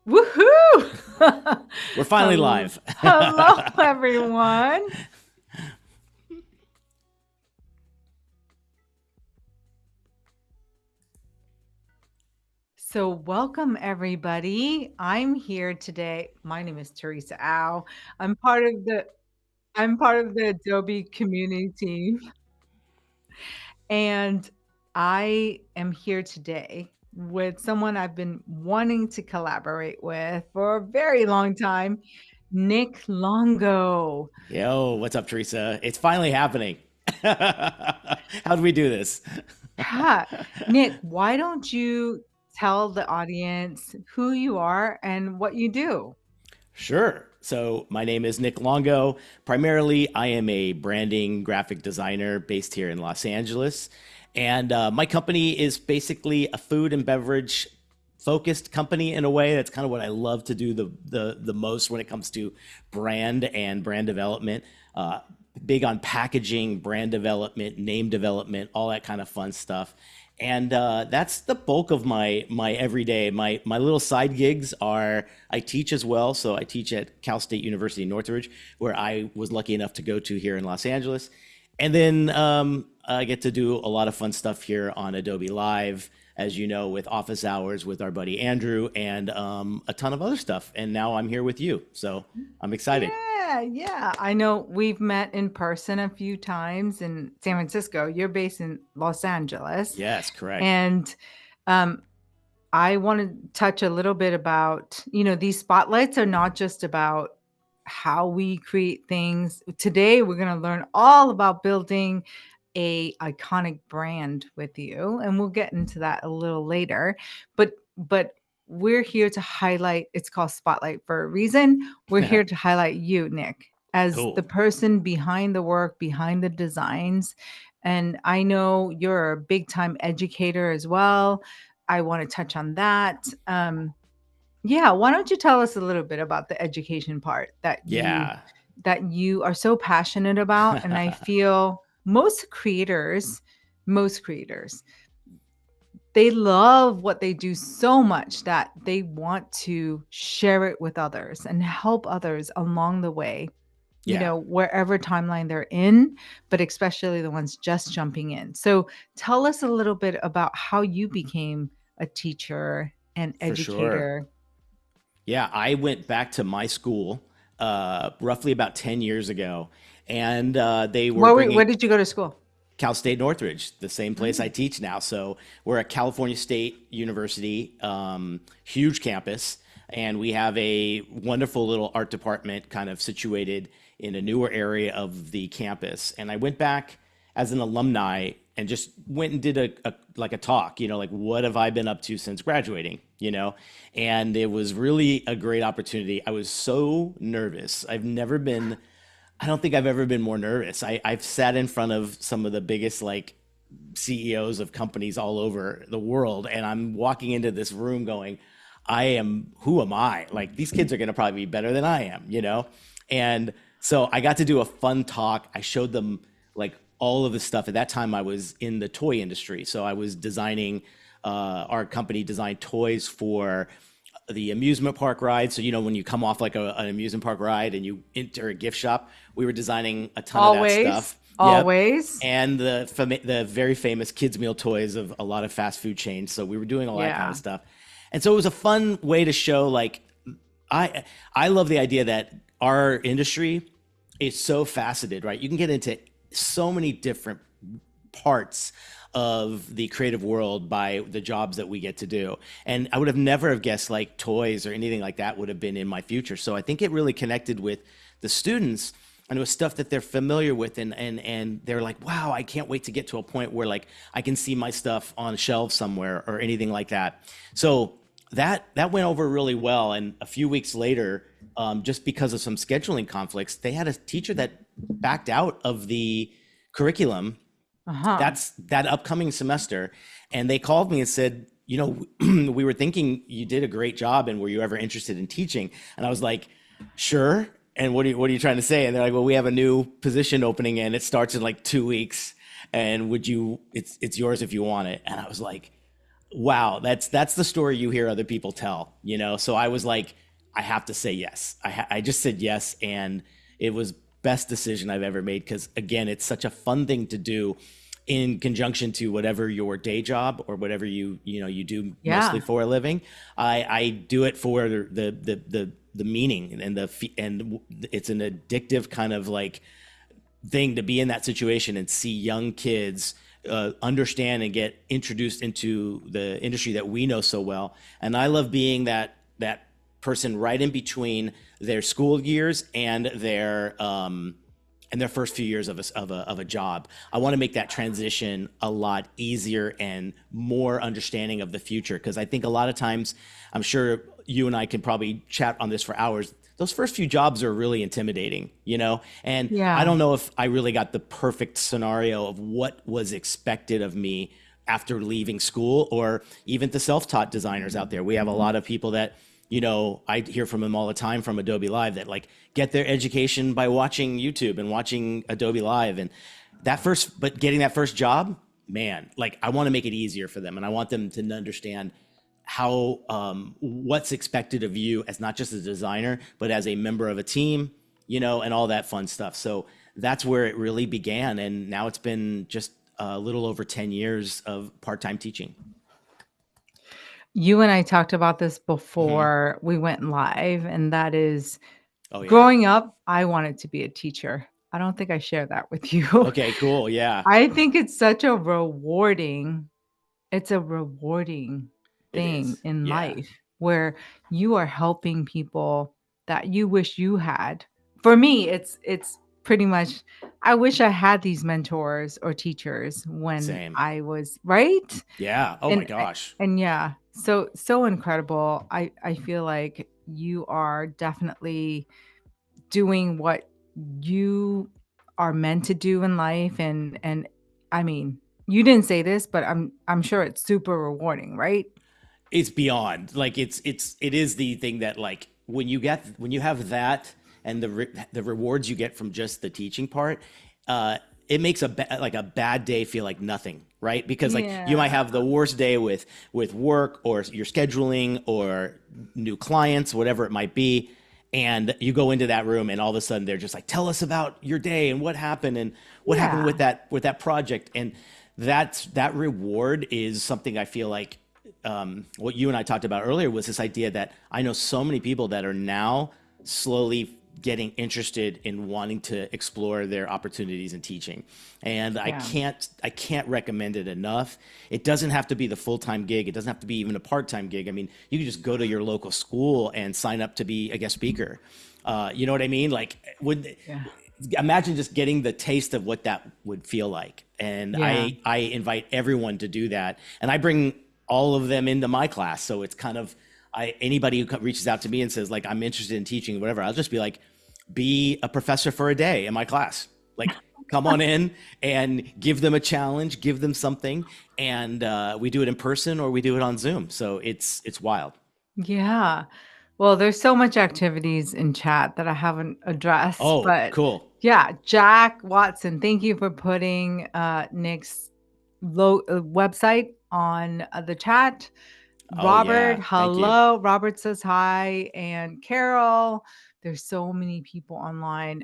Woohoo! We're finally live. Hello, everyone. So, welcome everybody. I'm here today. My name is Theresa Ow. I'm part of the I'm part of the Adobe community team, and I am here today with someone I've been wanting to collaborate with for a very long time, Nick Longo. Yo, what's up, Teresa? It's finally happening. How do we do this? Ha, Nick, why don't you tell the audience who you are and what you do? Sure. So, my name is Nick Longo. Primarily, I am a branding graphic designer based here in Los Angeles. And my company is basically a food and beverage focused company in a way. That's kind of what I love to do the most when it comes to brand and brand development. Big on packaging, brand development, name development, all that kind of fun stuff. And that's the bulk of my everyday. My little side gigs are I teach as well. So I teach at Cal State University Northridge, where I was lucky enough to go to here in Los Angeles. And then I get to do a lot of fun stuff here on Adobe Live, as you know, with office hours with our buddy Andrew and a ton of other stuff. And now I'm here with you. So I'm excited. Yeah, yeah. I know we've met in person a few times in San Francisco. You're based in Los Angeles. Yes, correct. And um, I want to touch a little bit about, these spotlights are not just about how we create things. Today, we're going to learn all about building a iconic brand with you, and we'll get into that a little later. But we're here to highlight, it's called Spotlight for a reason. We're here to highlight you, Nick, as the Cool. person behind the work, behind the designs. And I know you're a big time educator as well. I want to touch on that. Yeah, why don't you tell us a little bit about the education part Yeah. that you are so passionate about? And I feel most creators, they love what they do so much that they want to share it with others and help others along the way, Yeah, wherever timeline they're in, but especially the ones just jumping in. So tell us a little bit about how you became a teacher and for sure. educator. Yeah, I went back to my school roughly about 10 years ago, and they were Where bringing did you go to school? Cal State Northridge, the same place I Mm. teach now. So we're at California State University, huge campus, and we have a wonderful little art department kind of situated in a newer area of the campus. And I went back as an alumni and just went and did a talk, like what have I been up to since graduating, And it was really a great opportunity. I was so nervous. I don't think I've ever been more nervous. I've sat in front of some of the biggest like CEOs of companies all over the world, and I'm walking into this room going, who am I? Like these kids are going to probably be better than I am. And so I got to do a fun talk. I showed them like all of the stuff. At that time, I was in the toy industry. So I was designing, our company designed toys for the amusement park ride. So, when you come off like an amusement park ride and you enter a gift shop, we were designing a ton of that Always, stuff. Yep. always. And the very famous kids meal toys of a lot of fast food chains. So we were doing all that kind of Yeah. stuff. And so it was a fun way to show like I I love the idea that our industry is so faceted, right? You can get into so many different parts of the creative world by the jobs that we get to do. And I would have never have guessed like toys or anything like that would have been in my future. So I think it really connected with the students, and it was stuff that they're familiar with, and they're like, wow, I can't wait to get to a point where like I can see my stuff on shelves somewhere or anything like that. So that went over really well. And a few weeks later, just because of some scheduling conflicts, they had a teacher that backed out of the curriculum Uh-huh. that's that upcoming semester. And they called me and said, we were thinking you did a great job, and were you ever interested in teaching? And I was like, sure. And what are you trying to say? And they're like, well, we have a new position opening and it starts in like 2 weeks. And it's yours if you want it. And I was like, Wow, that's the story you hear other people tell, you know? So I was like, I have to say yes. I just said yes, and it was best decision I've ever made because again, it's such a fun thing to do in conjunction to whatever your day job or whatever you do mostly Yeah. for a living. I do it for the meaning and and it's an addictive kind of like thing to be in that situation and see young kids understand and get introduced into the industry that we know so well. And I love being that person right in between their school years and their first few years of a job. I want to make that transition a lot easier and more understanding of the future because I think a lot of times, I'm sure you and I can probably chat on this for hours. Those first few jobs are really intimidating, you know? And I Yeah. don't know if I really got the perfect scenario of what was expected of me after leaving school or even the self-taught designers out there. We have a lot of people that, I hear from them all the time from Adobe Live that like get their education by watching YouTube and watching Adobe Live. And but getting that first job, man, like I want to make it easier for them. And I want them to understand how what's expected of you as not just a designer, but as a member of a team, and all that fun stuff. So that's where it really began. And now it's been just a little over 10 years of part-time teaching. You and I talked about this Hmm. before we went live, and that is Oh, yeah. growing up, I wanted to be a teacher. I don't think I share that with you. Okay, cool. Yeah, I think it's a rewarding it thing is. in Yeah, life where you are helping people that you wish you had. For me, it's pretty much I wish I had these mentors or teachers when same. I was right? Yeah. Oh, my And gosh. yeah, so incredible. I feel like you are definitely doing what you are meant to do in life and I mean, you didn't say this, but I'm sure it's super rewarding, right? It's beyond like it is the thing that like when you have that and the rewards you get from just the teaching part, uh it makes like a bad day feel like nothing, right? Because like you might Yeah. have the worst day with work or your scheduling or new clients, whatever it might be, and you go into that room and all of a sudden they're just like, tell us about your day and what happened Yeah. with that project. And that reward is something I feel like what you and I talked about earlier was this idea that I know so many people that are now slowly getting interested in wanting to explore their opportunities in teaching. And Yeah. I can't recommend it enough. It doesn't have to be the full-time gig. It doesn't have to be even a part-time gig. I mean, you can just go to your local school and sign up to be a guest speaker. You know what I mean? Like would Yeah. imagine just getting the taste of what that would feel like. And Yeah. I invite everyone to do that. And I bring all of them into my class. So it's kind of anybody who reaches out to me and says like I'm interested in teaching, whatever, I'll just be like, be a professor for a day in my class. Like come on in and give them a challenge, give them something, and we do it in person or we do it on Zoom. So it's wild. Yeah. Well, there's so much activities in chat that I haven't addressed, Oh, but cool. yeah, Jack Watson, thank you for putting Nick's website on the chat. Oh Robert, yeah, thank you. hello. Robert says hi, and Carol. There's so many people online.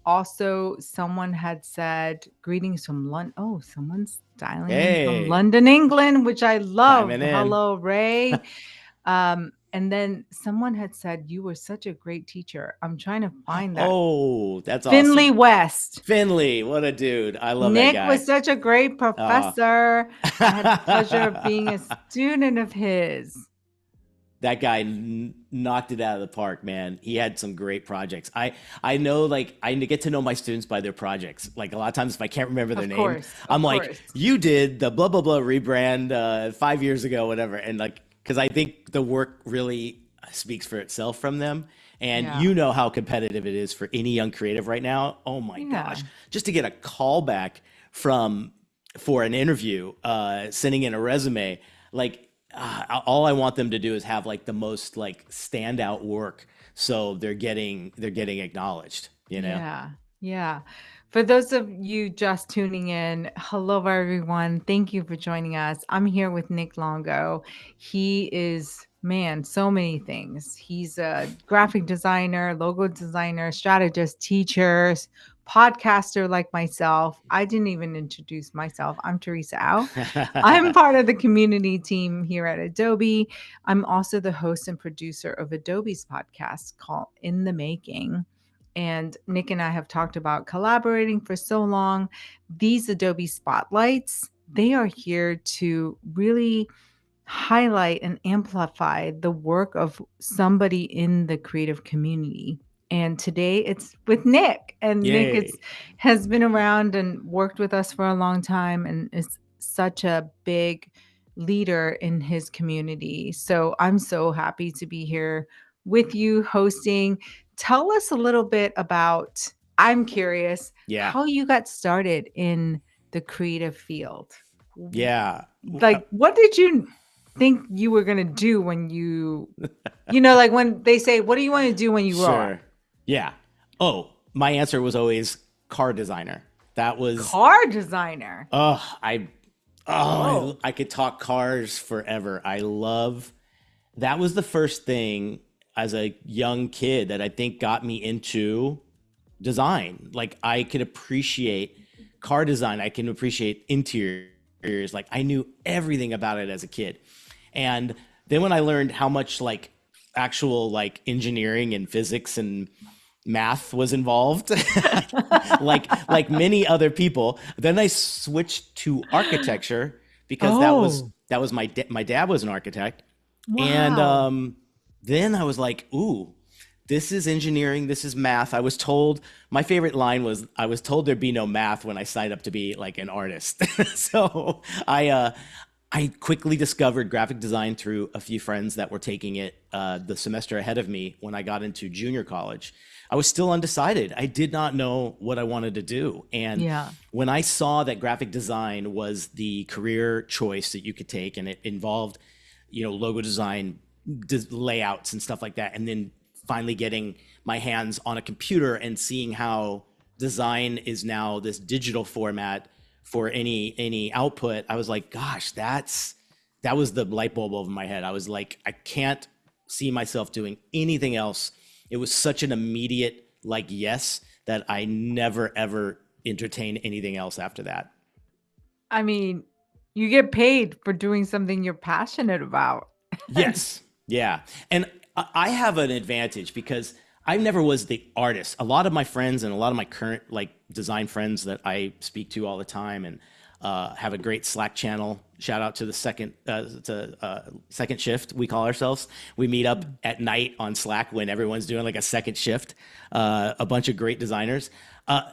Also, someone had said greetings from London. Oh, someone's dialing in from Hey, London, England, which I love. chiming in. Hello, Ray. And then someone had said you were such a great teacher. I'm trying to find that. Oh, that's Finley awesome. West. Finley, what a dude. I love that Nick guy. was such a great Uh, professor. I had the pleasure of being a student of his. that guy knocked it out of the park, man. He had some great projects. I know, like, I get to know my students by their projects. Like, a lot of times, if I can't remember their Of name, course, I'm of like, course. you did the blah, blah, blah rebrand 5 years ago, whatever. And, like, because I think the work really speaks for itself from them. And Yeah. you know how competitive it is for any young creative right now. Oh my Yeah. gosh. Just to get a call back from for an interview, sending in a resume, like all I want them to do is have like the most like standout work, so they're getting acknowledged. You know. Yeah. Yeah. For those of you just tuning in, hello everyone. Thank you for joining us. I'm here with Nick Longo. He is, man, so many things. He's a graphic designer, logo designer, strategist, teacher, podcaster like myself. I didn't even introduce myself. I'm Theresa Au. I'm part of the community team here at Adobe. I'm also the host and producer of Adobe's podcast called In the Making. And Nick and I have talked about collaborating for so long. These Adobe spotlights, they are here to really highlight and amplify the work of somebody in the creative community. And today it's with Nick. And Nick Yay. has been around and worked with us for a long time and is such a big leader in his community. So I'm so happy to be here with you hosting. Tell us a little bit about, I'm curious, Yeah. how you got started in the creative field. Yeah. Like, what did you think you were gonna do when like when they say, "What do you want to do when you grow up?" Sure. Yeah. Oh, my answer was always car designer. That was, Car designer. oh, I, Oh, I could talk cars forever. That was the first thing as a young kid that I think got me into design. Like I could appreciate car design. I can appreciate interiors. Like I knew everything about it as a kid. And then when I learned how much like actual like engineering and physics and math was involved, like many other people, then I switched to architecture because oh, that was my dad was an architect. And wow. then I was like, ooh, this is engineering, this is math. I was told my favorite line was I was told there'd be no math when I signed up to be like an artist. So I quickly discovered graphic design through a few friends that were taking it the semester ahead of me when I got into junior college. I was still undecided. I did not know what I wanted to do. And Yeah. when I saw that graphic design was the career choice that you could take, and it involved, logo design, layouts and stuff like that, and then finally getting my hands on a computer and seeing how design is now this digital format for any output, I was like, gosh, that was the light bulb over my head. I was like, I can't see myself doing anything else. It was such an immediate like yes that I never ever entertained anything else after that. I mean, you get paid for doing something you're passionate about. Yes. Yeah. And I have an advantage because I never was the artist. A lot of my friends and a lot of my current like design friends that I speak to all the time and have a great Slack channel. Shout out to the second shift. We call ourselves. We meet up at night on Slack when everyone's doing like a second shift. A bunch of great designers.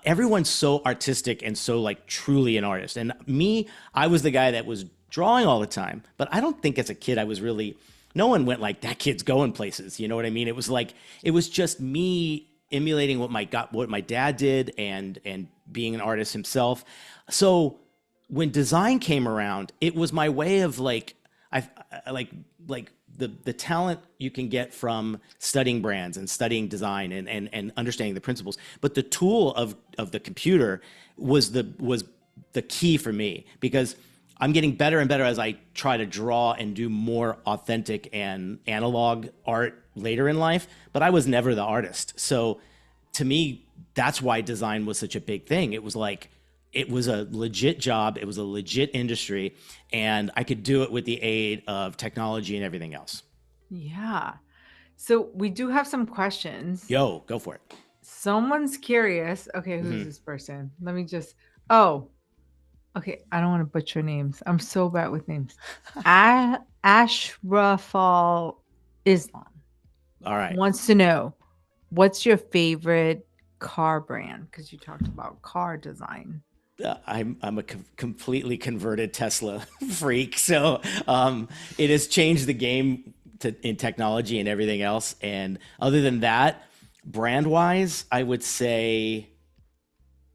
Everyone's so artistic and so like truly an artist. And me, I was the guy that was drawing all the time, but I don't think as a kid I was really. No one went like that kid's going places. You know what I mean? It was like it was just me emulating what my dad did and being an artist himself. So when design came around, it was my way of like I like the talent you can get from studying brands and studying design and understanding the principles. But the tool of the computer was the key for me because I'm getting better and better as I try to draw and do more authentic and analog art later in life, but I was never the artist. So to me, that's why design was such a big thing. It was like, it was a legit job, it was a legit industry, and I could do it with the aid of technology and everything else. Yeah. So we do have some questions. Yo, go for it. Someone's curious. Okay, who's Hmm. this person? Let me just. Oh, okay. I don't want to butcher names. I'm so bad with names. Ashrafal Islam All right. wants to know, what's your favorite car brand? Because you talked about car design. I'm a completely converted Tesla freak, so it has changed the game in technology and everything else. And other than that, brand wise, I would say,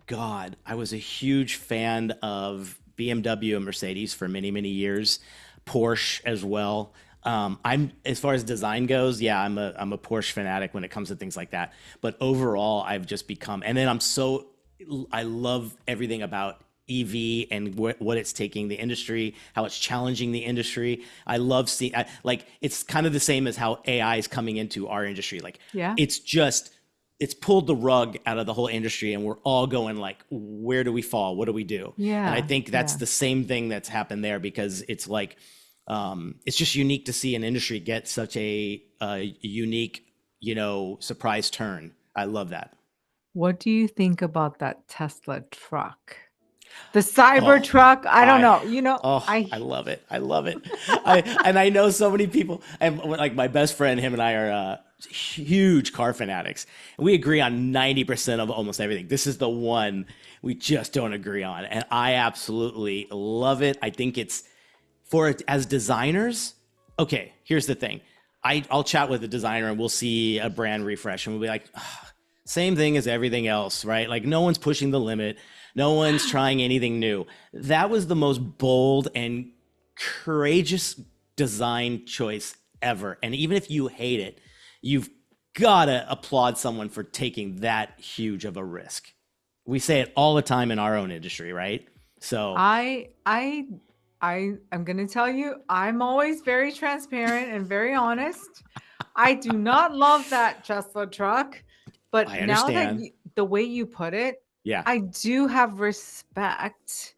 God, I was a huge fan of BMW and Mercedes for many years, Porsche as well. I'm as far as design goes, yeah, I'm a Porsche fanatic when it comes to things like that. But overall, I've just become, and then I'm so I love everything about EV and what it's taking the industry, how it's challenging the industry. I love seeing, like, it's kind of the same as how AI is coming into our industry. Like, Yeah. it's just, it's pulled the rug out of the whole industry, and we're all going like, where do we fall? What do we do? And I Yeah. think that's Yeah. the same thing that's happened there, because it's like, it's just unique to see an industry get such a unique, surprise turn. I love that. What do you think about that Tesla truck? The cyber Oh, truck? I don't I know. I love it. I love it. I know so many people, and like my best friend, him and I are huge car fanatics. And we agree on 90% of almost everything. This is the one we just don't agree on. And I absolutely love it. I think it's for it as designers. Okay, here's the thing. I'll chat with a designer and we'll see a brand refresh and we'll be like, same thing as everything else, right? Like, no one's pushing the limit. No one's trying anything new. That was the most bold and courageous design choice ever. And even if you hate it, you've got to applaud someone for taking that huge of a risk. We say it all the time in our own industry, right? So, I I I'm going to tell you, I'm always very transparent and very honest. I do not love that Tesla truck, but I now that understand. the way you put it, Yeah, I do have respect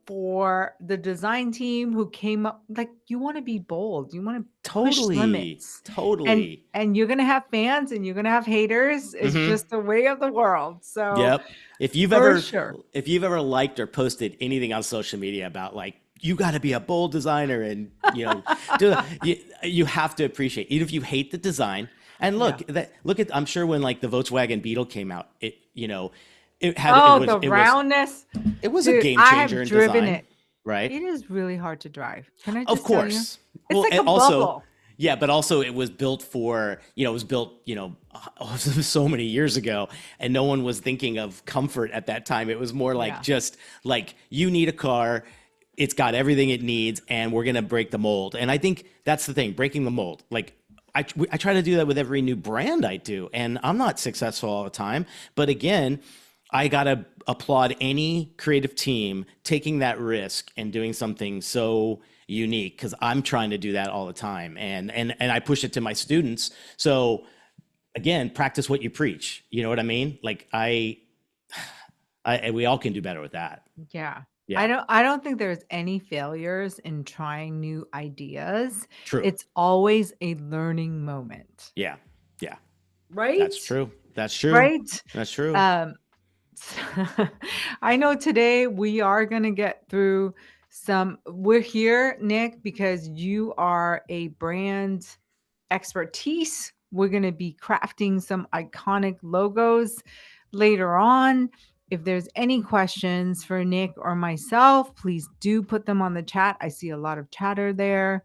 for the design team who came up. Like, you want to be bold, you want to push totally. limits, and Totally. you're going to have fans and you're going to have haters. It's Mm-hmm. just the way of the world. So Yep. for sure. If you've ever liked or posted anything on social media about like, you got to be a bold designer and you have to appreciate, even if you hate the design. And Yeah. look at, I'm sure when like the Volkswagen Beetle came out, Oh, the roundness. it was a Dude, game I changer have in driven design, it. right? It is really hard to drive. Can I Of just tell you? course. It's Well, like and a also, bubble. yeah, but also it was built for, it was built, so many years ago, and no one was thinking of comfort at that time. It was more like Yeah. just like, you need a car, it's got everything it needs, and we're going to break the mold. And I think that's the thing, breaking the mold. Like, I try to do that with every new brand I do, and I'm not successful all the time. But again, I got to applaud any creative team taking that risk and doing something so unique, because I'm trying to do that all the time. And I push it to my students. So again, practice what you preach. You know what I mean? Like, we all can do better with that. Yeah. Yeah, I don't think there's any failures in trying new ideas. true. It's always a learning moment. Yeah, yeah, Right? that's true. That's true. Right? That's true. Um I know today we are going to get through we're here, Nick, because you are a brand expertise. We're going to be crafting some iconic logos later on. If there's any questions for Nick or myself, please do put them on the chat. I see a lot of chatter there.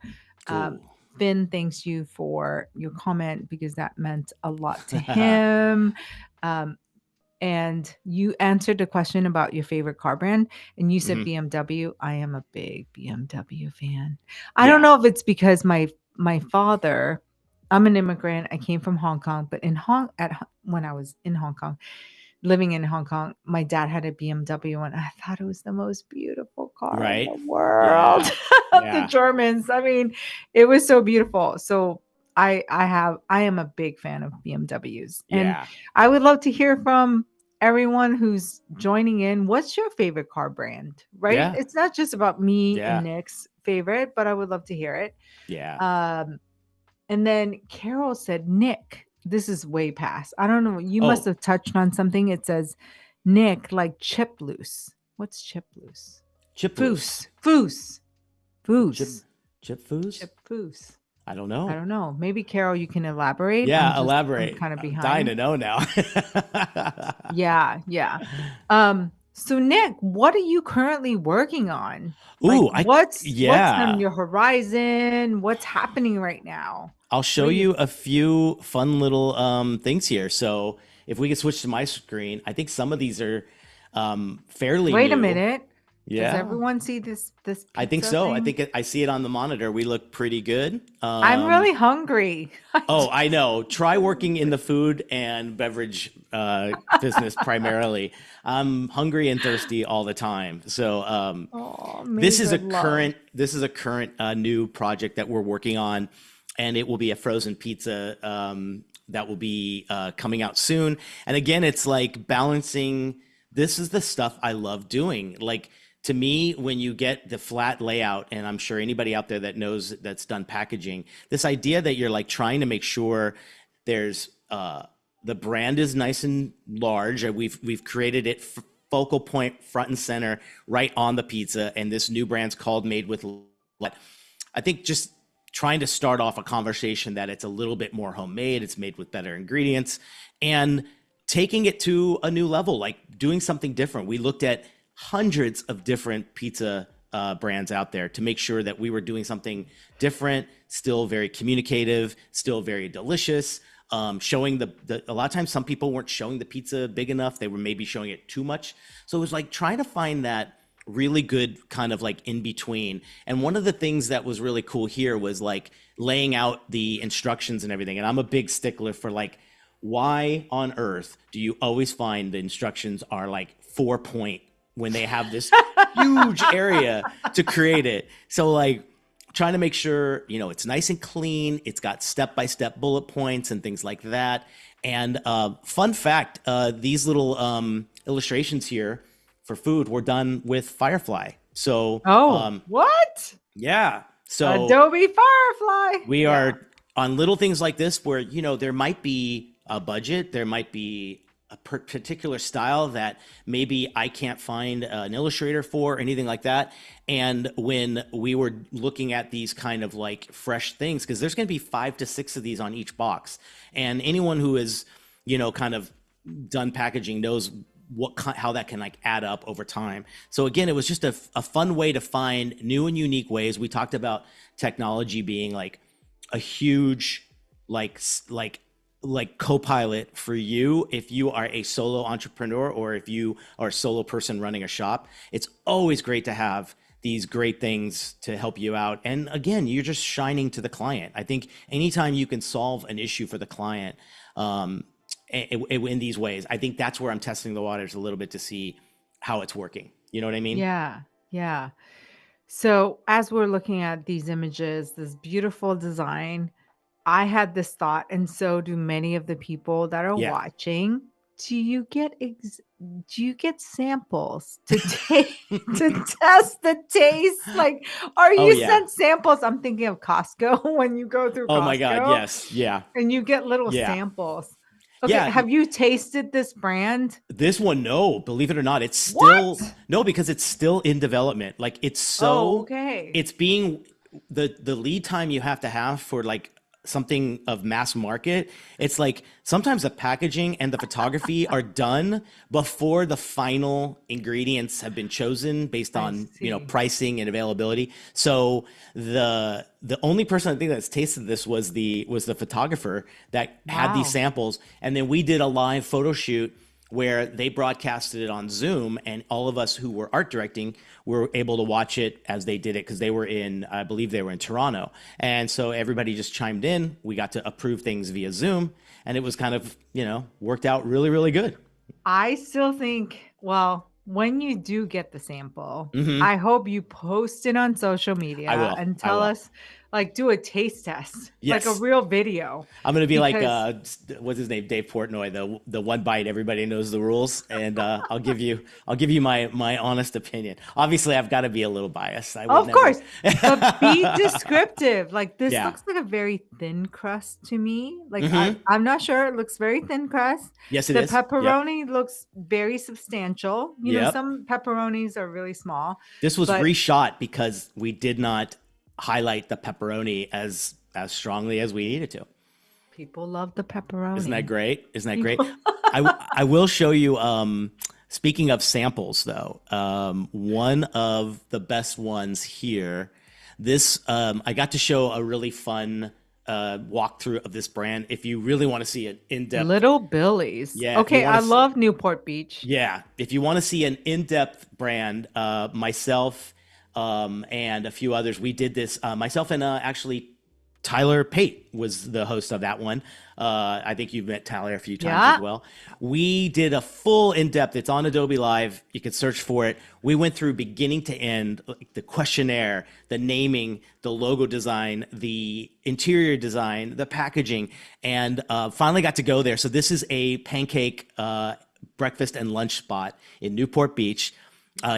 Um, Cool. Finn thanks you for your comment because that meant a lot to him. Um, and you answered the question about your favorite car brand, and you said Hmm. BMW. I am a big BMW fan. I don't Yeah. know if it's because my father, I'm an immigrant. I came from Hong Kong, but when I was in Hong Kong, living in Hong Kong, my dad had a BMW, and I thought it was the most beautiful car in Right. the world. Yeah. The Yeah. Germans, I mean, it was so beautiful. So I am a big fan of BMWs, and Yeah. I would love to hear from everyone who's joining in. What's your favorite car brand? Right? Yeah. It's not just about me and Yeah. Nick's favorite, but I would love to hear it. Yeah. Um, and then Carol said, Nick, this is way past. I don't know. You must Oh, have touched on something. It says, Nick, like chip loose. What's chip loose? chip loose. Foose. Foose. Chip Foose. chip foos? Chip foose. I don't I know. don't know. Maybe Carol, you can elaborate. Yeah, I'm elaborate. kind of I'm dying behind. to know now. Yeah, yeah. So Nick, what are you currently working on? Like Ooh, what's on yeah. your horizon? What's happening right now? I'll What show are you you a few fun little things here. So if we could switch to my screen, I think some of these are fairly Wait a new. minute. Does Yeah. everyone see this I think pizza so. I thing? think I see it on the monitor. We look pretty good. I'm really hungry. Oh, I know. Try working in the food and beverage business primarily. I'm hungry and thirsty all the time. So Oh, made with love. this is a current new project that we're working on, and it will be a frozen pizza that will be coming out soon. And again, it's like balancing. This is the stuff I love doing. Like to me, when you get the flat layout, and I'm sure anybody out there that knows that's done packaging, this idea that you're like trying to make sure there's the brand is nice and large. And we've created it focal point front and center right on the pizza. And this new brand's called Made with Love. I think just trying to start off a conversation that it's a little bit more homemade, it's made with better ingredients, and taking it to a new level, like doing something different. We looked at hundreds of different pizza brands out there to make sure that we were doing something different, still very communicative, still very delicious. Showing a lot of times some people weren't showing the pizza big enough. They were maybe showing it too much. So it was like trying to find that really good kind of like in between. And one of the things that was really cool here was like laying out the instructions and everything. And I'm a big stickler for like, why on earth do you always find the instructions are like 4 point when they have this huge area to create it? So like trying to make sure, you know, it's nice and clean. It's got step-by-step bullet points and things like that. And fun fact, these little illustrations here for food were done with Firefly. So Oh, what? yeah. So Adobe Firefly. we Yeah. are on little things like this where, you know, there might be a budget, there might be a particular style that maybe I can't find an illustrator for or anything like that. And when we were looking at these kind of like fresh things, because there's going to be 5 to 6 of these on each box, and anyone who is, you know, kind of done packaging knows how that can like add up over time. So again, it was just a fun way to find new and unique ways. We talked about technology being like a huge like co-pilot for you if you are a solo entrepreneur or if you are a solo person running a shop. It's always great to have these great things to help you out. And again, you're just shining to the client. I think anytime you can solve an issue for the client in these ways, I think that's where I'm testing the waters a little bit to see how it's working. You know what I mean? Yeah. Yeah. So as we're looking at these images, this beautiful design, I had this thought, and so do many of the people that are Yeah. watching. Do you get do you get samples to take to test the taste? Like, are Oh you yeah. sent samples? I'm thinking of Costco when you go through Oh my God. Costco Yes. Yeah. and you get little Yeah. samples. Okay, Yeah. have you tasted this brand? This one, no, believe it or not, it's still What? no, because it's still in development. Like Oh, okay. it's being the lead time you have to have for like something of mass market. It's like sometimes the packaging and the photography are done before the final ingredients have been chosen based I on, you know, see. pricing and availability. So the only person I think that's tasted this was the photographer that had these Wow. samples, and then we did a live photo shoot where they broadcasted it on Zoom, and all of us who were art directing were able to watch it as they did it because they were in, I believe they were in Toronto. And so everybody just chimed in. We got to approve things via Zoom, and it was kind of, you know, worked out really, really good. I still think, well, when you do get the sample, Hmm. I hope you post it on social I media will. and I tell will. us, like, do a taste test, like a Yes. real video, I'm gonna be like because what's his name, Dave Portnoy, the one bite everybody knows the rules, and I'll give you my honest opinion. Obviously, I've got to be a little biased. I would of never. course, but be descriptive. Like, this Yeah. looks like a very thin crust to me. Like, Hmm. I'm not sure. It looks very thin crust. Yes, it The is. Yep. pepperoni looks very substantial. You know, Yep. some pepperonis are really small, This was but reshot because we did not highlight the pepperoni as strongly as we needed to. people love the Isn't that pepperoni. great? Isn't that great? People I will show you. Speaking of samples, though, one of the best ones here. This I got to show a really fun walkthrough of this brand. If you really want to see an in-depth, Little Billy's. yeah, if you Okay, want I to see, love Newport Beach. yeah, if you want to see an in-depth brand, myself and a few others, we did this. Myself and actually Tyler Pate was the host of that one. I think you've met Tyler a few times as Yeah. well. We did a full in-depth. It's on Adobe Live. You can search for it. We went through beginning to end, like the questionnaire, the naming, the logo design, the interior design, the packaging, and finally got to go there. So this is a pancake breakfast and lunch spot in Newport Beach.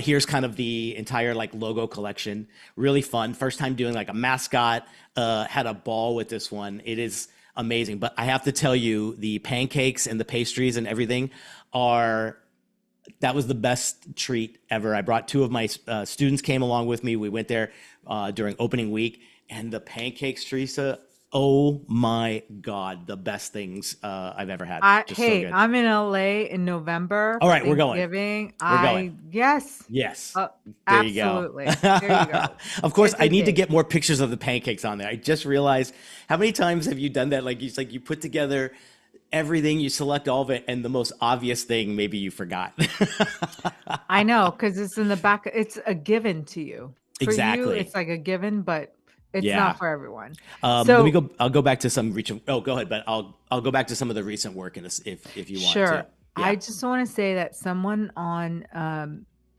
Here's kind of the entire like logo collection. Really fun. First time doing like a mascot. Had a ball with this one. It is amazing. But I have to tell you, the pancakes and the pastries and everything are that was the best treat ever. I brought two of my students came along with me. We went there during opening week, and the pancakes, Teresa. Oh my God, the best things I've ever had. Just so good. I'm in LA in November All for right, we're going. Thanksgiving. We're going. Yes. Yes. Uh, There you go. Absolutely. There you go. Of course, It's I a need to date. get more pictures of the pancakes on there. I just realized how many times have you done that? Like you put together everything, you select all of it, and the most obvious thing maybe you forgot. I know, because it's in the back. It's a given to you. For you, Exactly. it's like a given, but it's Yeah. not for everyone. Let me So go. I'll go back to some recent. Oh, go ahead. But I'll go back to some of the recent work in this if you want to. sure. Yeah. I just want to say that someone on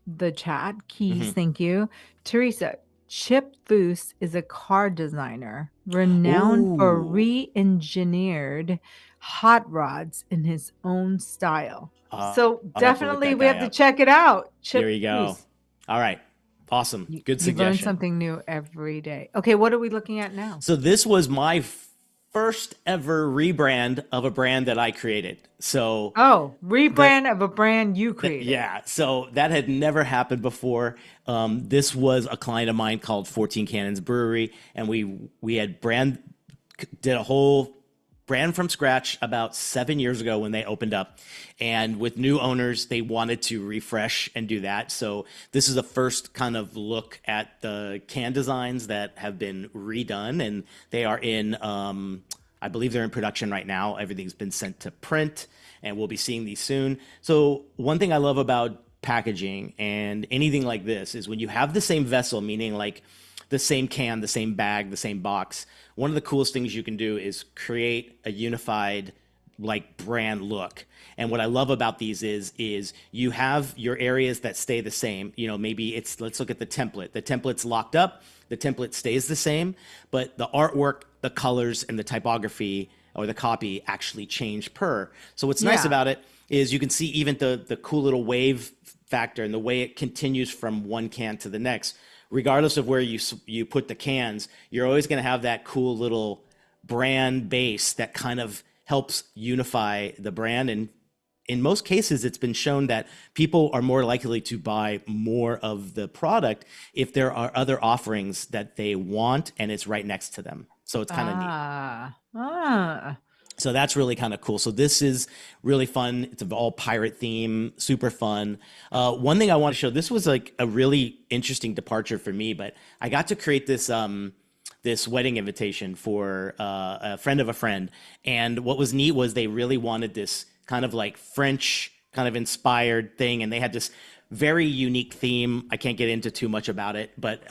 the chat, Keys, Hmm. thank you. Teresa, Chip Foose is a car designer renowned for Ooh. re-engineered hot rods in his own style. So I'll have to look definitely that we guy have to up. check it out. There Chip you go. Foose. All right. Awesome. Good You learn suggestion. something new every day. Okay, what are we looking at now? So this was my first ever rebrand of a brand that I created. So Oh, that rebrand of a brand you created. yeah, so that had never happened before. This was a client of mine called 14 Cannons Brewery, and we had did a whole brand from scratch about 7 years ago when they opened up. And with new owners, they wanted to refresh and do that. So this is the first kind of look at the can designs that have been redone, and they are in. I believe they're in production right now. Everything's been sent to print, and we'll be seeing these soon. So one thing I love about packaging and anything like this is when you have the same vessel, meaning like the same can, the same bag, the same box. One of the coolest things you can do is create a unified like brand look. And what I love about these is you have your areas that stay the same. You know, maybe it's let's look at the template. The template's locked up, the template stays the same, but the artwork, the colors, and the typography or the copy actually change per. So what's nice Yeah. about it is you can see even the cool little wave factor and the way it continues from one can to the next. Regardless of where you put the cans, you're always going to have that cool little brand base that kind of helps unify the brand. And in most cases, it's been shown that people are more likely to buy more of the product if there are other offerings that they want and it's right next to them. So it's kind of neat. Ah. Ah. So that's really kind of cool. So this is really fun. It's an all pirate theme, super fun. One thing I want to show, this was like a really interesting departure for me, but I got to create this wedding invitation for a friend of a friend. And what was neat was they really wanted this kind of like French kind of inspired thing. And they had this very unique theme. I can't get into too much about it, but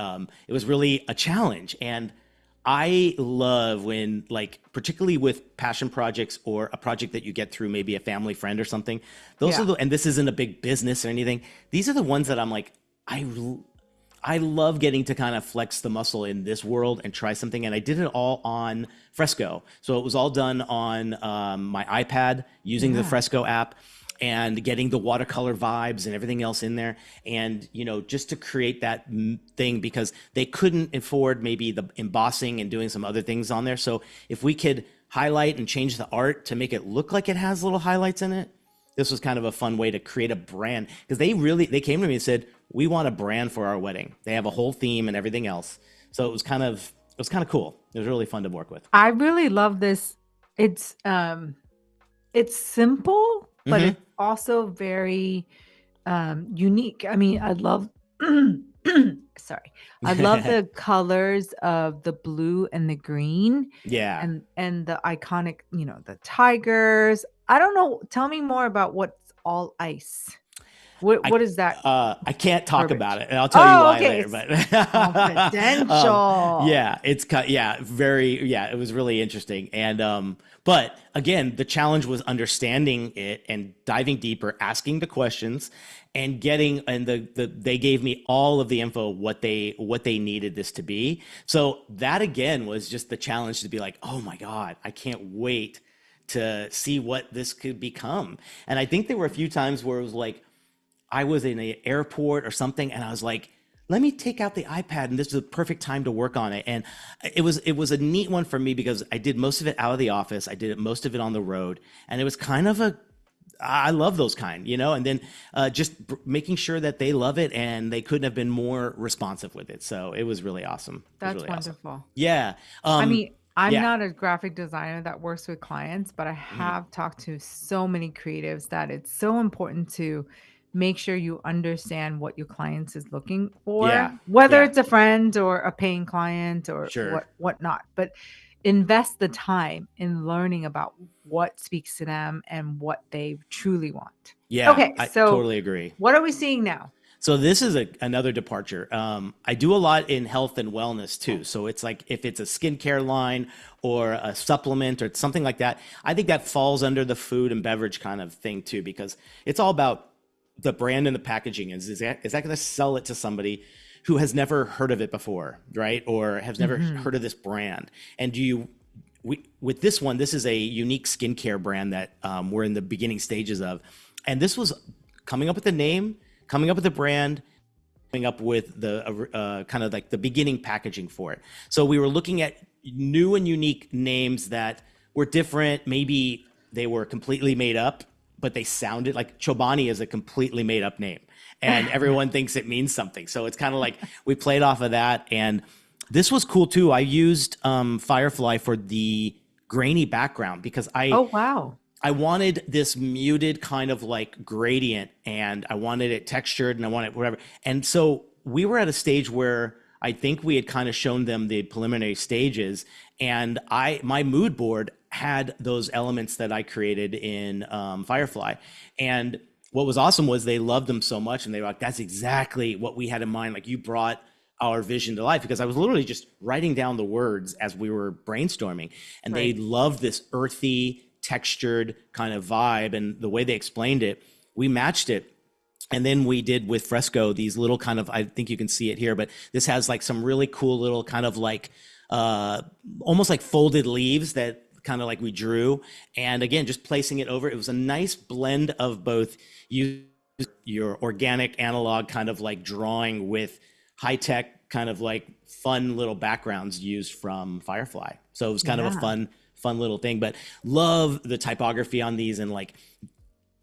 it was really a challenge. And I love when, like, particularly with passion projects or a project that you get through maybe a family friend or something, those are Yeah. the, and this isn't a big business or anything. These are the ones that I'm like, I love getting to kind of flex the muscle in this world and try something. And I did it all on Fresco. So it was all done on my iPad using the Yeah. Fresco app and getting the watercolor vibes and everything else in there. And, you know, just to create that thing because they couldn't afford maybe the embossing and doing some other things on there. So if we could highlight and change the art to make it look like it has little highlights in it, this was kind of a fun way to create a brand because they came to me and said, we want a brand for our wedding. They have a whole theme and everything else. So it was kind of cool. It was really fun to work with. I really love this. It's it's simple, but Hmm. it's also very unique. I mean, I love sorry. I love the colors of the blue and the green Yeah. and the iconic, the tigers. I don't know. Tell me more about what's all ice. I What is that I can't talk about verbiage? it, and I'll tell you Oh, why okay. later. It's But confidential. yeah, yeah, very, yeah. It was really interesting, and but again, the challenge was understanding it and diving deeper, asking the questions, and getting and they gave me all of the info what they needed this to be. So that again was just the challenge to be like, oh my god, I can't wait to see what this could become. And I think there were a few times where it was like I was in an airport or something, and I was like, let me take out the iPad, and this is the perfect time to work on it. And it was a neat one for me because I did most of it out of the office. I did most of it on the road, and it was kind of a I love those kind, you know, and then making sure that they love it and they couldn't have been more responsive with it. So it was really awesome. It was That's really awesome. wonderful. Yeah. I mean, I'm Yeah. not a graphic designer that works with clients, but I Mhm. have talked to so many creatives that it's so important to make sure you understand what your clients is looking for, Yeah. whether Yeah. it's a friend or a paying client or Sure. whatnot. But invest the time in learning about what speaks to them and what they truly want. Yeah. Okay, I so totally agree. what are we seeing now? So this is another departure. I do a lot in health and wellness too. So it's like if it's a skincare line or a supplement or something like that, I think that falls under the food and beverage kind of thing too, because it's all about the brand and the packaging. Is that going to sell it to somebody who has never heard of it before, right? Or has never Mhm. heard of this brand? And with this one, this is a unique skincare brand that we're in the beginning stages of, and this was coming up with the name, coming up with the brand, coming up with the kind of like the beginning packaging for it. So we were looking at new and unique names that were different. Maybe they were completely made up, but they sounded like Chobani is a completely made up name, and everyone thinks it means something. So it's kind of like we played off of that, and this was cool too. I used Firefly for the grainy background because Oh, wow. I wanted this muted kind of like gradient, and I wanted it textured, and I wanted whatever. And so we were at a stage where I think we had kind of shown them the preliminary stages, and my mood board had those elements that I created in Firefly. And what was awesome was they loved them so much, and they were like, that's exactly what we had in mind. Like, you brought our vision to life, because I was literally just writing down the words as we were brainstorming, and they Right. loved this earthy, textured kind of vibe. And the way they explained it, we matched it. And then we did with Fresco these little kind of, I think you can see it here, but this has like some really cool little kind of like uh almost like folded leaves that kind of like we drew. And again, just placing it over, it was a nice blend of both you your organic analog kind of like drawing with high tech kind of like fun little backgrounds used from Firefly. So it was kind of a Yeah. fun little thing. But love the typography on these, and like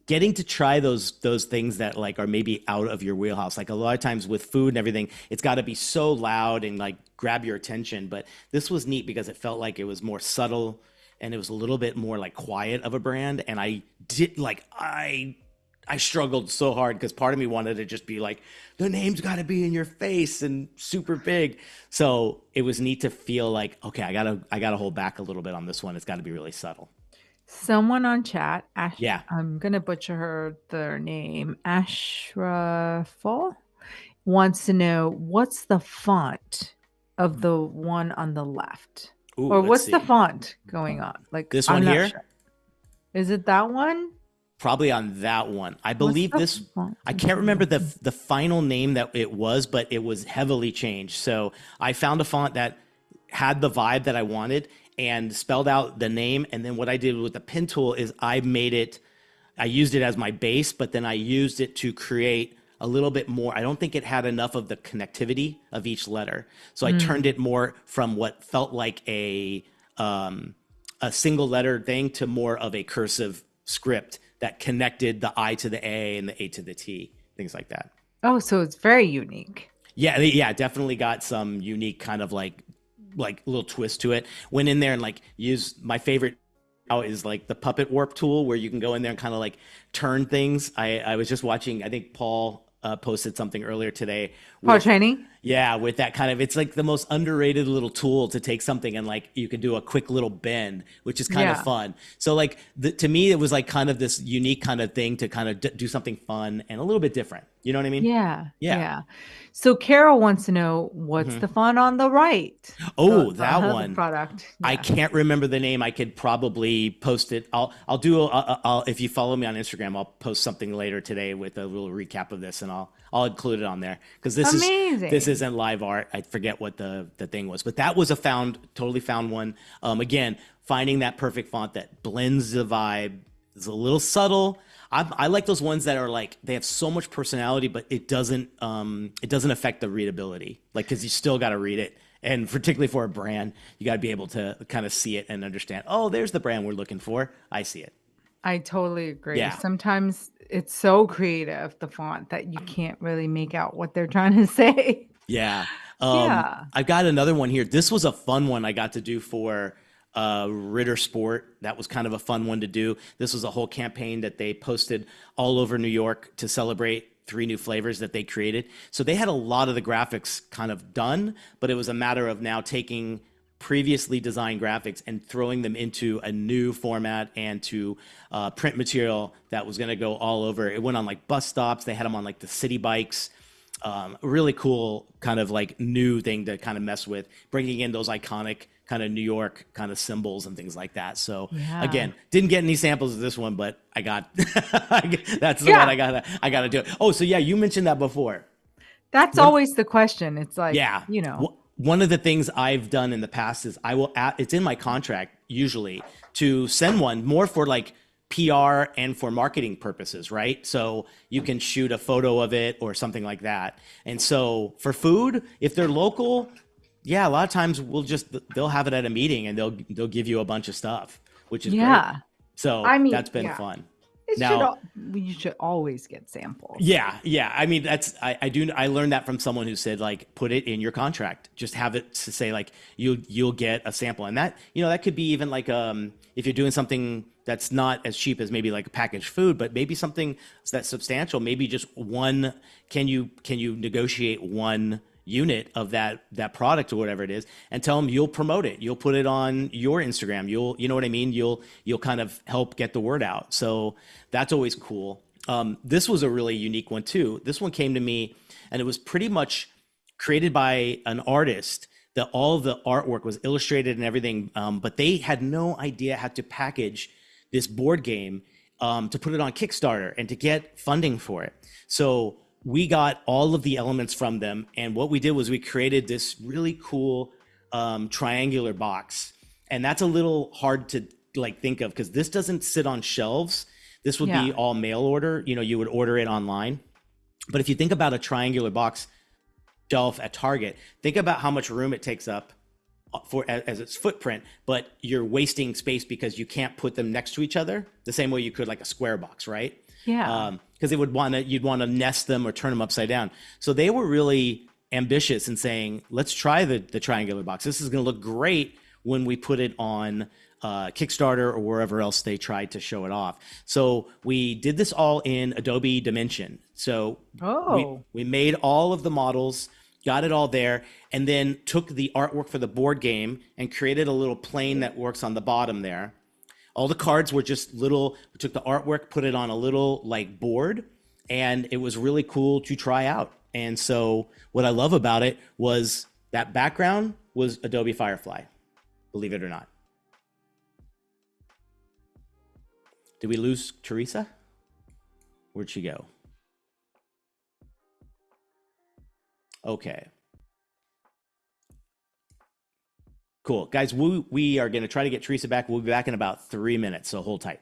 getting to try those things that like are maybe out of your wheelhouse. Like a lot of times with food and everything, it's got to be so loud and like grab your attention. But this was neat because it felt like it was more subtle, and it was a little bit more like quiet of a brand. And I struggled so hard because part of me wanted to just be like, the name's got to be in your face and super big. So it was neat to feel like, okay, I gotta hold back a little bit on this one. It's got to be really subtle. Someone on chat, Yeah. I'm gonna butcher their name, Ashraful, wants to know what's the font of the one on the left? Ooh, Or let's what's the see. font going on? Like, This one I'm not here, sure. Is it that one? probably on that one. I What's believe the this. font I of can't the remember left? the final name that it was, but it was heavily changed. So I found a font that had the vibe that I wanted and spelled out the name. And then what I did with the pen tool is I used it as my base, but then I used it to create a little bit more. I don't think it had enough of the connectivity of each letter. So I turned Mm, it more from what felt like a single letter thing to more of a cursive script that connected the I to the A and the A to the T, things like that. oh, so it's very unique. Yeah, yeah, definitely got some unique kind of like little twist to it. Went in there and like used my favorite now is like the puppet warp tool, where you can go in there and kind of like turn things. I was just watching, I think Paul posted something earlier today Power with, training? yeah, with that kind of, it's like the most underrated little tool to take something and like you can do a quick little bend, which is kind of Yeah. fun. So like to me, it was like kind of this unique kind of thing to kind of do something fun and a little bit different. You know what I mean? Yeah. Yeah. Yeah. So Carol wants to know what's the font on the right? Oh, that The one. product. I Yeah. can't remember the name. I could probably post it. I'll do if you follow me on Instagram, I'll post something later today with a little recap of this, and I'll include it on there because this Amazing. isn't live art. I forget what the thing was, but that was a totally found one. Again, finding that perfect font that blends the vibe is a little subtle. I like those ones that are like they have so much personality, but it doesn't affect the readability. Like because you still got to read it, and particularly for a brand, you got to be able to kind of see it and understand. Oh, there's the brand we're looking for. I see it. I totally agree. Yeah, Sometimes it's so creative, the font, that you can't really make out what they're trying to say. yeah. Yeah. I've got another one here. This was a fun one I got to do for Ritter Sport. That was kind of a fun one to do. This was a whole campaign that they posted all over New York to celebrate three new flavors that they created. So they had a lot of the graphics kind of done, but it was a matter of now taking previously designed graphics and throwing them into a new format and to print material that was going to go all over. It went on like bus stops. They had them on like the city bikes. Really cool kind of like new thing to kind of mess with, bringing in those iconic kind of New York kind of symbols and things like that. So Yeah. again, didn't get any samples of this one, but I got that's the one Yeah. I gotta do. Oh, so yeah, you mentioned that before. That's One, always the question. It's like, yeah. you know, One of the things I've done in the past is it's in my contract usually to send one more for like PR and for marketing purposes, right? So you can shoot a photo of it or something like that. And so for food, if they're local, yeah, a lot of times they'll have it at a meeting and they'll give you a bunch of stuff, which is great. yeah. So I mean, that's been yeah. fun. It should Now, al you should always get samples. yeah, yeah. I mean, I learned that from someone who said like put it in your contract. Just have it to say like you'll get a sample, and that that could be even like if you're doing something that's not as cheap as maybe like a packaged food, but maybe something that's substantial. Maybe just one. Can you negotiate one unit of that product or whatever it is and tell them you'll promote it, you'll put it on your Instagram, you know what I mean, you'll kind of help get the word out. So that's always cool. This was a really unique one too. This one came to me and it was pretty much created by an artist that all of the artwork was illustrated and everything, but they had no idea how to package this board game to put it on Kickstarter and to get funding for it. So we got all of the elements from them, and what we did was we created this really cool triangular box, and that's a little hard to like think of because this doesn't sit on shelves. This would be Yeah. all mail order. You would order it online. But if you think about a triangular box shelf at Target, think about how much room it takes up for as its footprint, but you're wasting space because you can't put them next to each other the same way you could like a square box, right? Yeah. Because you'd want to nest them or turn them upside down. So they were really ambitious in saying, let's try the triangular box. This is going to look great when we put it on Kickstarter or wherever else they tried to show it off. So we did this all in Adobe Dimension. So Oh. we made all of the models, got it all there, and then took the artwork for the board game and created a little plane that works on the bottom there. All the cards were just little, we took the artwork, put it on a little like board, and it was really cool to try out. And so what I love about it was that background was Adobe Firefly, believe it or not. Did we lose Theresa? Where'd she go? Okay. Cool. Guys, we are going to try to get Theresa back. We'll be back in about 3 minutes, so hold tight.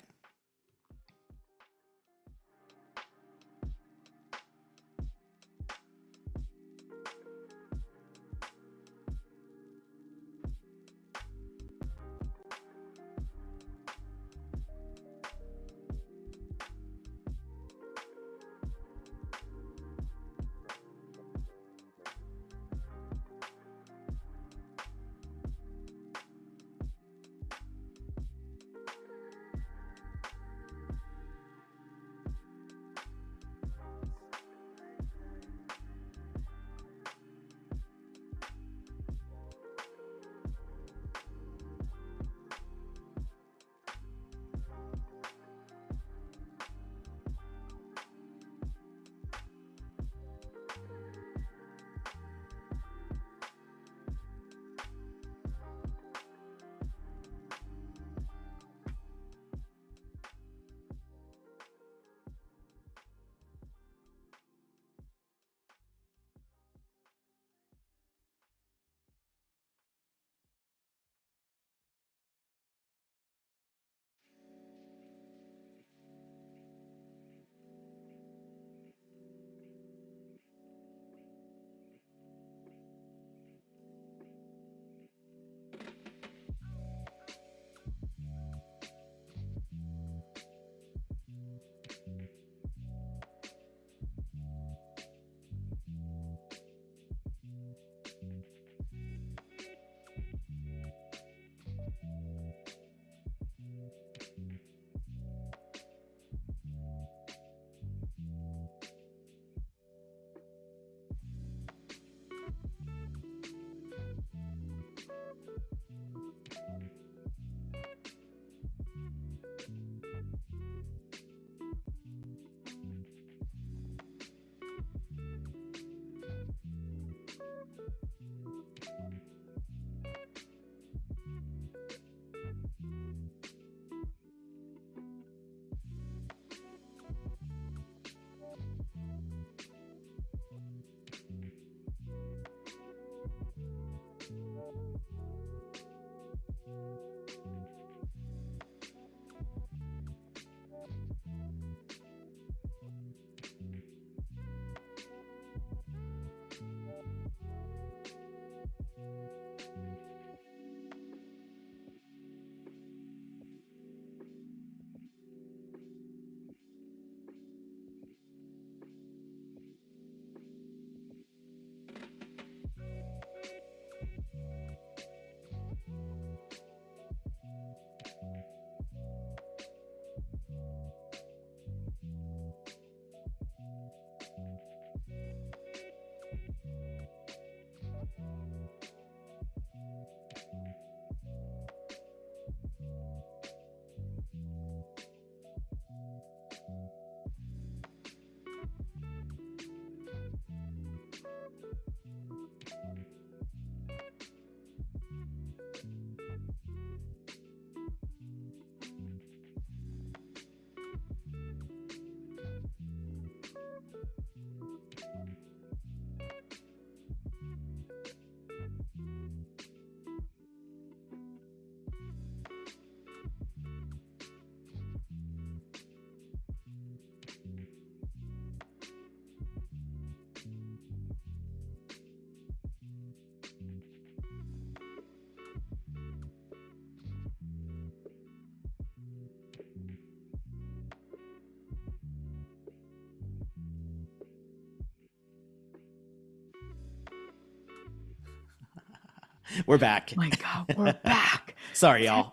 We're back. My God, we're back. Sorry, y'all.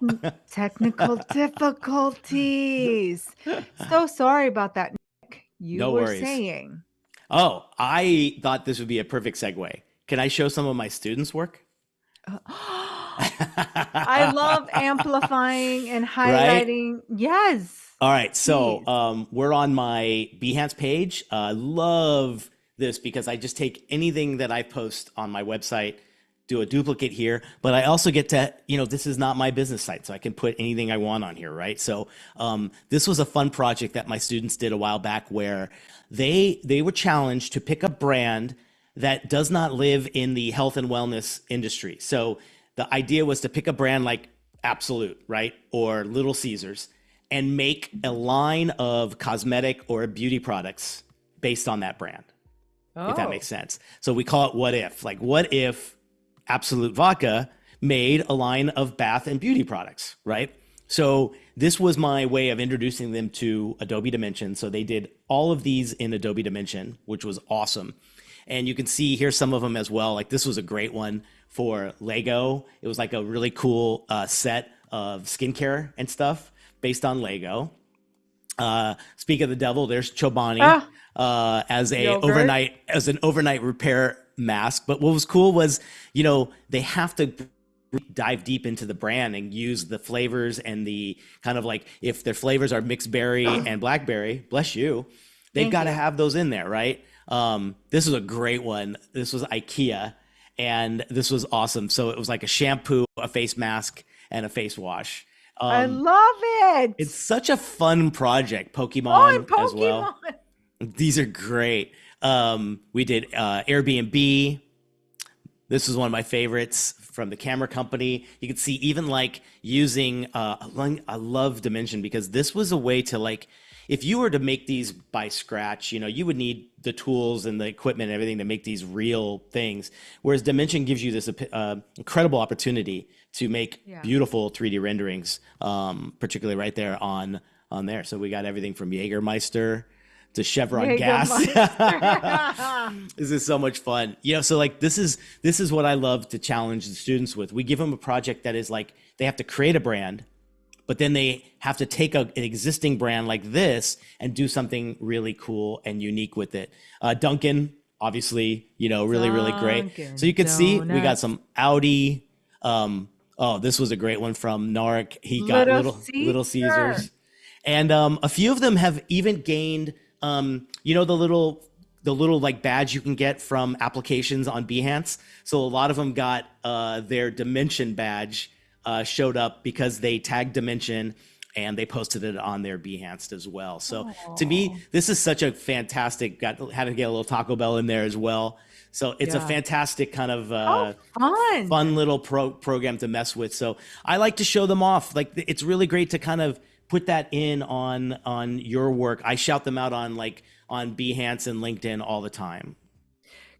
Technical difficulties. So sorry about that, Nick. You No were worries. saying. Oh, I thought this would be a perfect segue. Can I show some of my students' work? I love amplifying and Right? highlighting. Yes, All right. So please. we're on my Behance page. I love this because I just take anything that I post on my website, do a duplicate here, but I also get to, this is not my business site, so I can put anything I want on here, right? So this was a fun project that my students did a while back where they were challenged to pick a brand that does not live in the health and wellness industry. So the idea was to pick a brand like Absolute, right? Or Little Caesars and make a line of cosmetic or beauty products based on that brand, if that makes Oh, sense. So we call it what if. Like, what if Absolute Vodka made a line of bath and beauty products, right? So this was my way of introducing them to Adobe Dimension. So they did all of these in Adobe Dimension, which was awesome. And you can see here some of them as well. Like this was a great one for Lego. It was like a really cool set of skincare and stuff based on Lego. Speak of the devil, there's Chobani ah, yogurt. as an overnight repair mask. But what was cool was, they have to dive deep into the brand and use the flavors and the kind of like if their flavors are mixed berry and blackberry, bless you, they've Thank got to you. have those in there, right? This is a great one. This was IKEA, and this was awesome. So it was like a shampoo, a face mask, and a face wash. I love It's it. such a fun project. Oh, and Pokemon as well. Pokemon. These are great. We did Airbnb. This is one of my favorites from the camera company. You can see even like using I love Dimension because this was a way to like if you were to make these by scratch, you would need the tools and the equipment and everything to make these real things. Whereas Dimension gives you this incredible opportunity to make Yeah. beautiful 3D renderings, particularly right there on there. So we got everything from Jägermeister to Chevron gas. Jägermeister. This is so much fun. So like this is what I love to challenge the students with. We give them a project that is like they have to create a brand, but then they have to take an existing brand like this and do something really cool and unique with it. Dunkin', obviously, really, really great. So you Dunkin' can see we got Donuts. some Audi. Oh, this was a great one from Narc. He got Little Little Caesar. Caesars. And a few of them have even gained, the little like badge you can get from applications on Behance. So a lot of them got their Dimension badge showed up because they tagged Dimension and they posted it on their Behance as well. So to me, Oh, this is such a fantastic. Had to get a little Taco Bell in there as well. So it's a yeah. fantastic kind of How fun fun. little program to mess with. So I like to show them off. Like it's really great to kind of put that in on your work. I shout them out on Behance and LinkedIn all the time.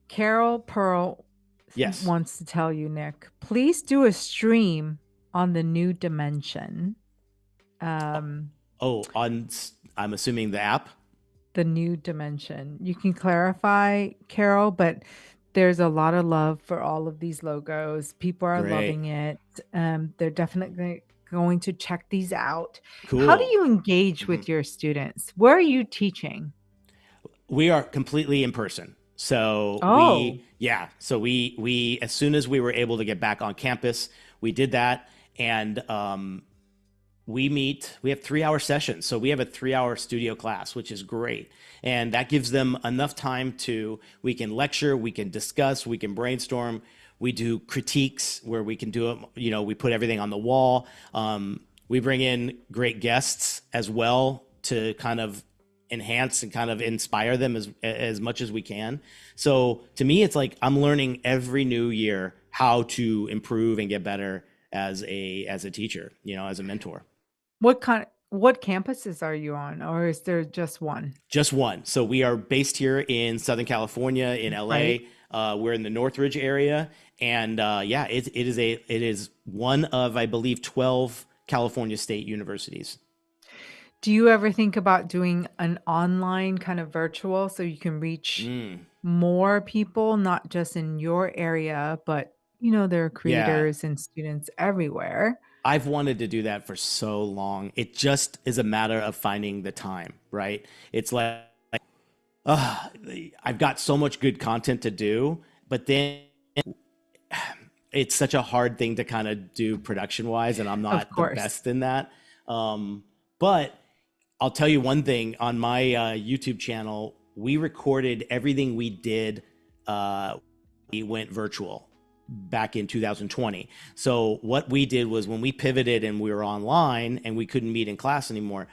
Carol Pearl Yes. wants to tell you, Nick, please do a stream on the new dimension. Um, Oh, I'm assuming the app. the new dimension. You can clarify, Carol, but there's a lot of love for all of these logos. People are Great. loving it. They're definitely going to check these out. How do Cool. you engage Mhm. with your students? Where are you teaching? We are completely in person. So Oh, we as soon as we were able to get back on campus, we did that, and we have 3 hour sessions. So we have a 3 hour studio class, which is great. And that gives them enough time we can lecture, we can discuss, we can brainstorm. We do critiques where we can do it, we put everything on the wall. We bring in great guests as well to kind of enhance and kind of inspire them as much as we can. So to me, it's like I'm learning every new year how to improve and get better as a teacher, as a mentor. what campuses are you on, or is there just one? Just one. So we are based here in Southern California, in Right. LA. We're in the Northridge area, and yeah, it is one of I believe 12 California state universities. Do you ever think about doing an online kind of virtual so you can reach Mm. more people, not just in your area, but there are Yeah. creators and students everywhere. I've wanted to do that for so long. It just is a matter of finding the time, right? It's like, uh, I've got so much good content to do, but then it's such a hard thing to kind of do production wise, and I'm Of not the course. best in that. But I'll tell you one thing on my YouTube channel, we recorded everything we did. We went virtual back in 2020. So what we did was when we pivoted and we were online and we couldn't meet in class anymore,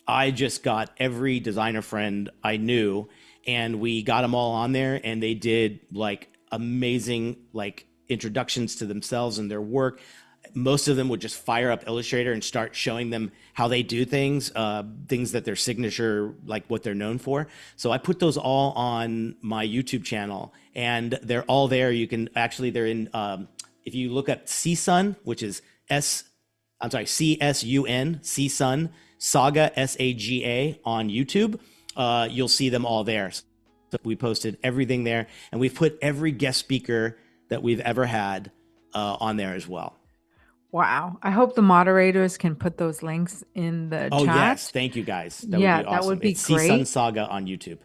I just got every designer friend I knew and we got them all on there and they did like amazing like introductions to themselves and their work. Most of them would just fire up Illustrator and start showing them how they do things, things that their signature, like what they're known for. So I put those all on my YouTube channel, and they're all there. You can actually, they're in. If you look up CSUN, which is CSUN, CSUN Saga SAGA on YouTube, you'll see them all there. So we posted everything there, and we've put every guest speaker that we've ever had on there as well. Wow. I hope the moderators can put those links in the Oh chat. yes, thank you guys. That would Yeah, be that awesome. would be It's Sea Sun great. Saga on YouTube.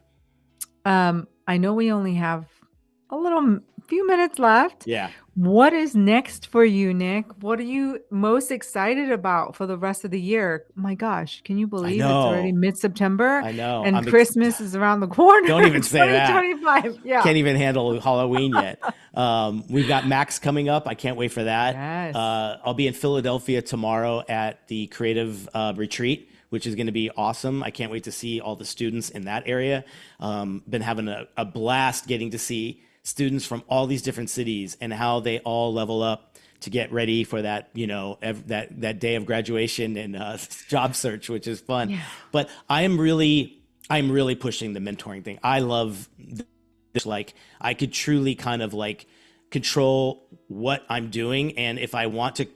I know we only have a few minutes left. Yeah, What is next for you, Nick? What are you most excited about for the rest of the year? My gosh, can you I believe it's already know. mid-September I know. and Christmas is around the corner? Don't even say that. 2025. Yeah. Can't even handle Halloween yet. We've got Max coming up. I can't wait for that. Yes. I'll be in Philadelphia tomorrow at the Creative Retreat, which is going to be awesome. I can't wait to see all the students in that area. Been having a blast getting to see students from all these different cities and how they all level up to get ready for that, that day of graduation and job search, which is fun. Yeah. But I'm really pushing the mentoring thing. I love this, like I could truly kind of like control what I'm doing. And if I want to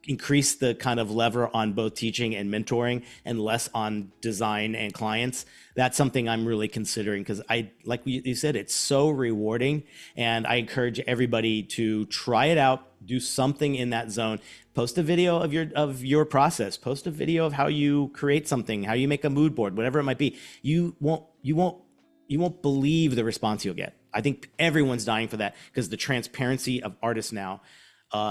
increase the kind of lever on both teaching and mentoring and less on design and clients, that's something I'm really considering because like you said, it's so rewarding. And I encourage everybody to try it out, do something in that zone, post a video of your process, post a video of how you create something, how you make a mood board, whatever it might be. You won't believe the response you'll get. I think everyone's dying for that because the transparency of artists now,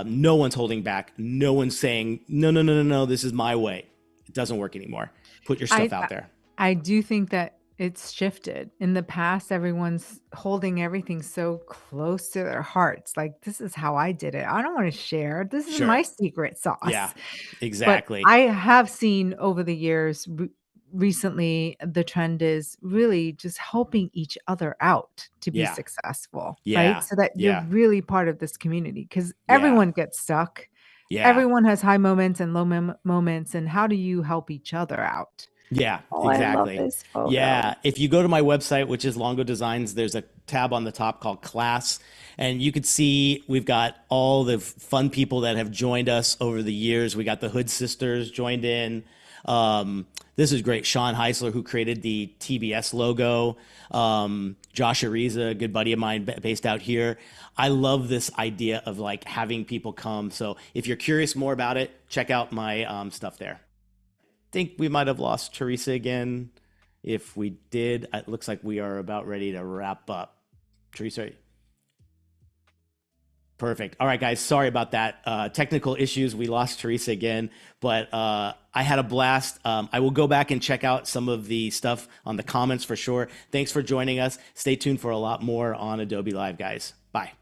no one's holding back. No one's saying, no, no, no, no, no, this is my way. It doesn't work anymore. Put your I stuff out there. I do think that it's shifted. In the past, everyone's holding everything so close to their hearts. Like, this is how I did it. I don't want to share. This is Sure. my secret Yeah, sauce. But exactly. I have seen over the years, recently, the trend is really just helping each other out to be Yeah, successful, right? yeah, So that you're yeah, really part of this community because yeah, everyone gets stuck. yeah, Everyone has high moments and low moments. And how do you help each other out? yeah, Oh, I love exactly. this photo. Yeah. If you go to my website, which is Longo Designs, there's a tab on the top called class. And you could see we've got all the fun people that have joined us over the years. We got the Hood Sisters joined in. This is great. Sean Heisler, who created the TBS logo. Josh Ariza, a good buddy of mine based out here. I love this idea of like having people come. So if you're curious more about it, check out my stuff there. Think we might have lost Theresa again. If we did, it looks like we are about ready to wrap up. Theresa, perfect. All right, guys. Sorry about that. Technical issues. We lost Theresa again, but I had a blast. I will go back and check out some of the stuff on the comments for sure. Thanks for joining us. Stay tuned for a lot more on Adobe Live, guys. Bye.